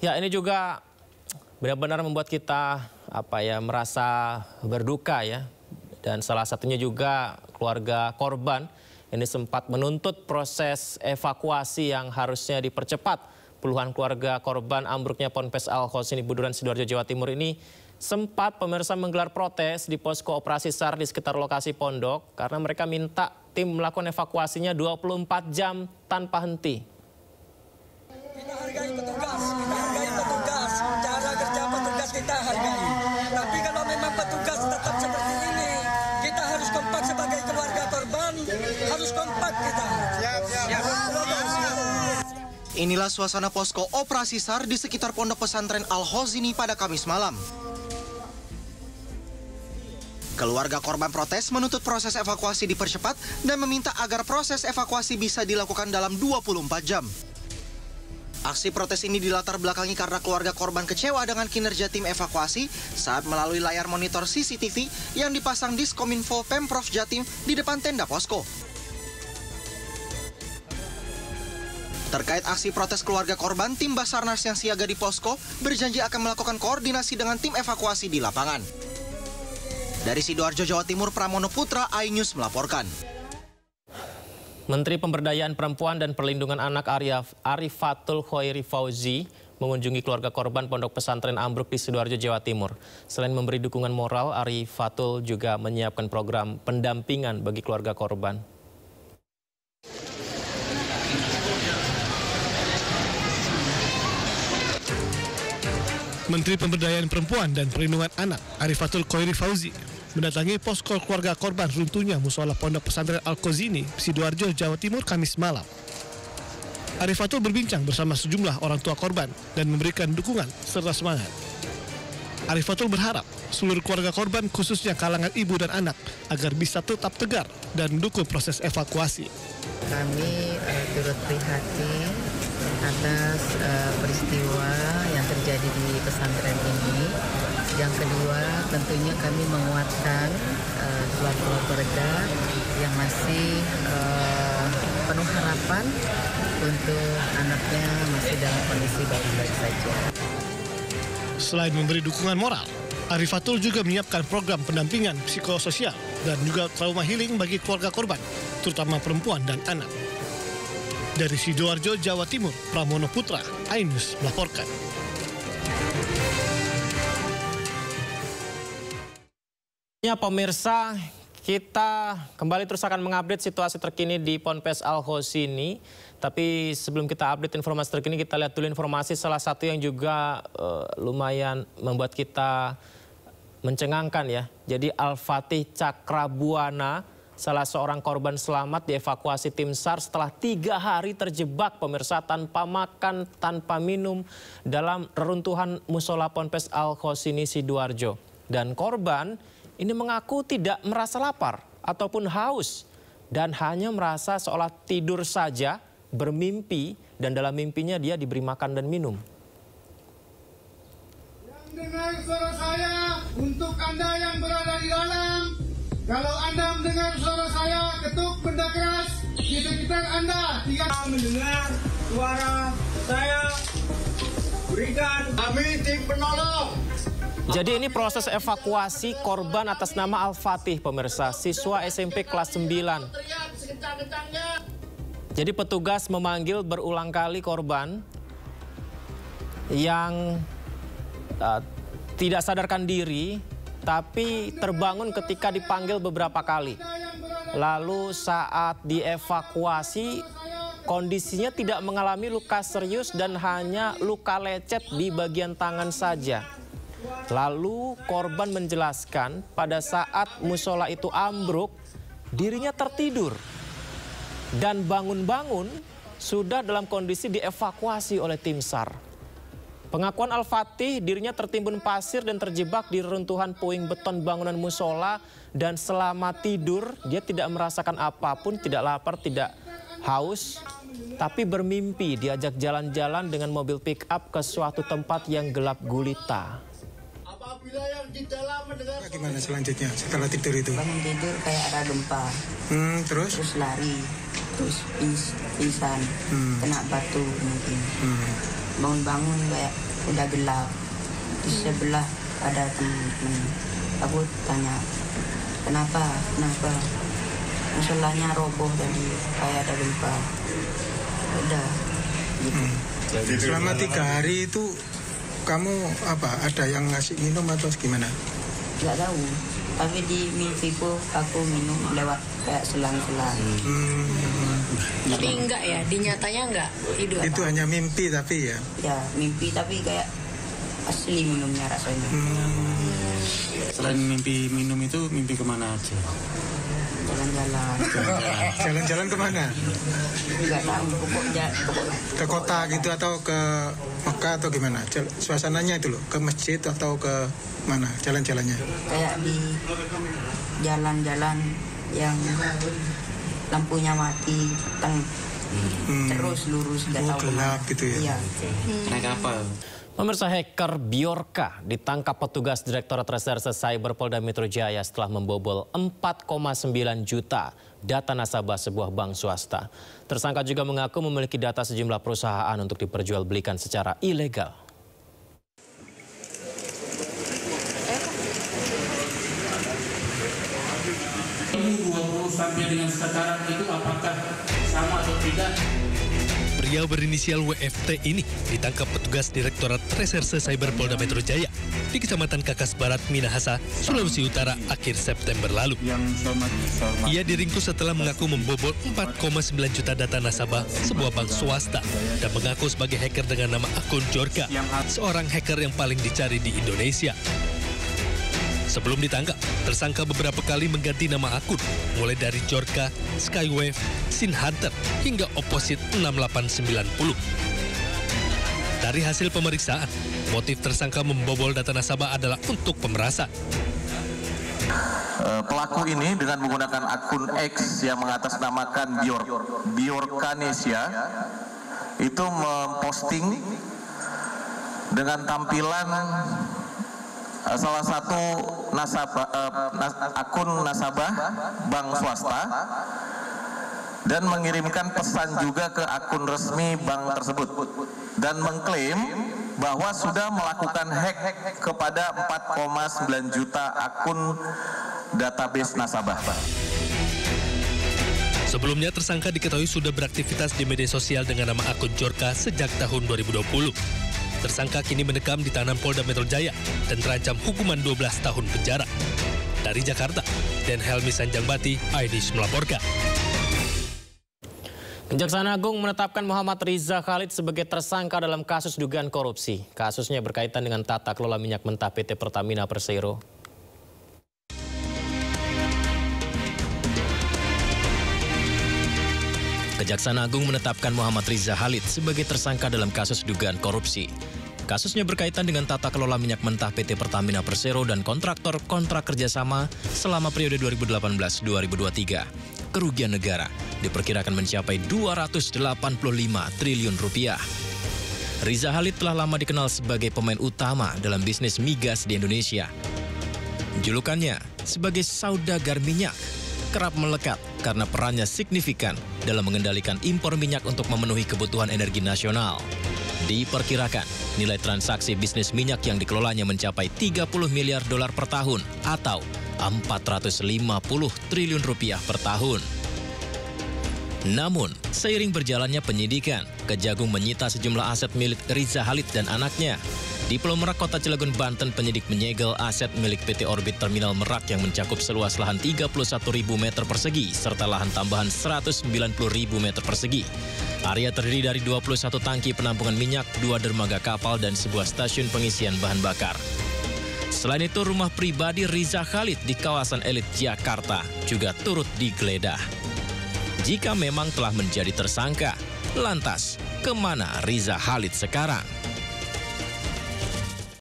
Ya, ini juga benar-benar membuat kita merasa berduka ya. Dan salah satunya juga keluarga korban ini sempat menuntut proses evakuasi yang harusnya dipercepat. Puluhan keluarga korban ambruknya Ponpes Al-Khosini Buduran Sidoarjo Jawa Timur ini sempat pemirsa menggelar protes di posko operasi SAR di sekitar lokasi pondok karena mereka minta tim melakukan evakuasinya 24 jam tanpa henti. Kita hargai petugas, cara kerja petugas kita hargai. Tapi kalau memang petugas tetap seperti ini, kita harus kompak sebagai keluarga korban, harus kompak kita. Inilah suasana posko operasi SAR di sekitar pondok pesantren Al-Khosini pada Kamis malam. Keluarga korban protes menuntut proses evakuasi dipercepat dan meminta agar proses evakuasi bisa dilakukan dalam 24 jam. Aksi protes ini dilatar belakangi karena keluarga korban kecewa dengan kinerja tim evakuasi saat melalui layar monitor CCTV yang dipasang Diskominfo Pemprov Jatim di depan tenda posko. Terkait aksi protes keluarga korban, tim Basarnas yang siaga di posko berjanji akan melakukan koordinasi dengan tim evakuasi di lapangan. Dari Sidoarjo, Jawa Timur, Pramono Putra, iNews melaporkan. Menteri Pemberdayaan Perempuan dan Perlindungan Anak Arifatul Khoiri Fauzi mengunjungi keluarga korban pondok pesantren ambruk di Sidoarjo, Jawa Timur. Selain memberi dukungan moral, Arifatul juga menyiapkan program pendampingan bagi keluarga korban. Menteri Pemberdayaan Perempuan dan Perlindungan Anak Arifatul Khoiri Fauzi mendatangi posko keluarga korban runtuhnya musola pondok pesantren Al-Khosini, Sidoarjo, Jawa Timur, Kamis malam. Arifatul berbincang bersama sejumlah orang tua korban dan memberikan dukungan serta semangat. Arifatul berharap seluruh keluarga korban khususnya kalangan ibu dan anak agar bisa tetap tegar dan mendukung proses evakuasi. Kami turut prihatin atas peristiwa yang terjadi di pesantren ini. Yang kedua, tentunya kami menguatkan keluarga yang masih penuh harapan untuk anaknya masih dalam kondisi baik-baik saja. Selain memberi dukungan moral, Arifatul juga menyiapkan program pendampingan psikososial dan juga trauma healing bagi keluarga korban, terutama perempuan dan anak. Dari Sidoarjo, Jawa Timur, Pramono Putra, iNews melaporkan. Ya pemirsa, kita kembali terus akan mengupdate situasi terkini di Ponpes Al-Khosini. Tapi sebelum kita update informasi terkini, kita lihat dulu informasi salah satu yang juga lumayan membuat kita mencengangkan ya. Jadi Al-Fatih Cakrabuana, salah seorang korban selamat dievakuasi tim SAR setelah 3 hari terjebak pemirsa tanpa makan, tanpa minum dalam reruntuhan musola Ponpes Al-Khosini Sidoarjo. Dan korban ini mengaku tidak merasa lapar ataupun haus dan hanya merasa seolah tidur saja, bermimpi, dan dalam mimpinya dia diberi makan dan minum. Yang dengar suara saya, untuk Anda yang berada di dalam, kalau Anda mendengar suara saya, ketuk benda keras di sekitar Anda. Jika mendengar suara saya, berikan kami tim penolong. Jadi ini proses evakuasi korban atas nama Al-Fatih pemirsa, siswa SMP kelas 9. Jadi petugas memanggil berulang kali korban yang tidak sadarkan diri, tapi terbangun ketika dipanggil beberapa kali. Lalu saat dievakuasi, kondisinya tidak mengalami luka serius dan hanya luka lecet di bagian tangan saja. Lalu korban menjelaskan pada saat musola itu ambruk, dirinya tertidur. Dan bangun-bangun sudah dalam kondisi dievakuasi oleh tim SAR. Pengakuan Al-Fatih, dirinya tertimbun pasir dan terjebak di reruntuhan puing beton bangunan musola. Dan selama tidur dia tidak merasakan apapun, tidak lapar, tidak haus. Tapi bermimpi diajak jalan-jalan dengan mobil pick-up ke suatu tempat yang gelap gulita. Gimana selanjutnya setelah tidur itu? Bangun tidur kayak ada gempa. Terus Lari, terus pingsan, kena batu mungkin. bangun-bangun kayak udah gelap. Di sebelah ada teman-teman. Aku tanya, kenapa? Musolanya roboh tadi, kayak ada gempa. Udah, gitu. Selama 3 hari itu kamu ada yang ngasih minum atau gimana? Nggak tahu, tapi di mimpiku aku minum lewat kayak selang-selang. Tapi enggak ya, di nyatanya enggak tidur. Itu hanya mimpi tapi ya? Ya, mimpi tapi kayak asli minumnya rasanya. Selain mimpi minum itu, mimpi kemana aja? Jalan-jalan. Jalan-jalan kemana? Nggak tahu, pokoknya. Ke kota gitu atau ke Mekah atau gimana? Suasananya itu loh, ke masjid atau ke mana jalan-jalannya? Kayak di jalan-jalan yang lampunya mati, terus lurus, nggak tahu gelap gitu ya? Iya. Naik kapal. Pemirsa, hacker Bjorka ditangkap petugas Direktorat Reserse Cyber Polda Metro Jaya setelah membobol 4,9 juta data nasabah sebuah bank swasta. Tersangka juga mengaku memiliki data sejumlah perusahaan untuk diperjualbelikan secara ilegal. Sampai dengan sekarang itu apakah sama atau tidak? Pria berinisial WFT ini ditangkap petugas Direktorat Reserse Cyber Polda Metro Jaya di Kecamatan Kakas Barat, Minahasa, Sulawesi Utara akhir September lalu. Ia diringkus setelah mengaku membobol 4,9 juta data nasabah sebuah bank swasta dan mengaku sebagai hacker dengan nama akun Bjorka, seorang hacker yang paling dicari di Indonesia. Sebelum ditangkap, tersangka beberapa kali mengganti nama akun, mulai dari Bjorka, Skywave, Sin Hunter, hingga Opposite 6890. Dari hasil pemeriksaan, motif tersangka membobol data nasabah adalah untuk pemerasan. Pelaku ini dengan menggunakan akun X yang mengatasnamakan Bjorkanesia itu memposting dengan tampilan salah satu akun nasabah bank swasta dan mengirimkan pesan juga ke akun resmi bank tersebut dan mengklaim bahwa sudah melakukan hack kepada 4,9 juta akun database nasabah. Sebelumnya tersangka diketahui sudah beraktivitas di media sosial dengan nama akun Bjorka sejak tahun 2020. Tersangka kini mendekam di tahanan Polda Metro Jaya dan terancam hukuman 12 tahun penjara. Dari Jakarta, Dan Helmi Sanjangbati, iNews melaporkan. Kejaksaan Agung menetapkan Muhammad Riza Khalid sebagai tersangka dalam kasus dugaan korupsi. Kasusnya berkaitan dengan tata kelola minyak mentah PT Pertamina Persero. Kejaksaan Agung menetapkan Muhammad Riza Khalid sebagai tersangka dalam kasus dugaan korupsi. Kasusnya berkaitan dengan tata kelola minyak mentah PT Pertamina Persero dan kontrak kerjasama selama periode 2018-2023. Kerugian negara diperkirakan mencapai 285 triliun rupiah. Riza Khalid telah lama dikenal sebagai pemain utama dalam bisnis migas di Indonesia. Julukannya sebagai saudagar minyak kerap melekat karena perannya signifikan dalam mengendalikan impor minyak untuk memenuhi kebutuhan energi nasional. Diperkirakan nilai transaksi bisnis minyak yang dikelolanya mencapai 30 miliar dolar per tahun atau 450 triliun rupiah per tahun. Namun, seiring berjalannya penyidikan, Kejagung menyita sejumlah aset milik Riza Khalid dan anaknya. Di Pulau Merak, Kota Cilegon, Banten, penyidik menyegel aset milik PT Orbit Terminal Merak yang mencakup seluas lahan 31.000 meter persegi serta lahan tambahan 190.000 meter persegi. Area terdiri dari 21 tangki penampungan minyak, 2 dermaga kapal, dan sebuah stasiun pengisian bahan bakar. Selain itu, rumah pribadi Riza Khalid di kawasan elit Jakarta juga turut digeledah. Jika memang telah menjadi tersangka, lantas kemana Riza Khalid sekarang?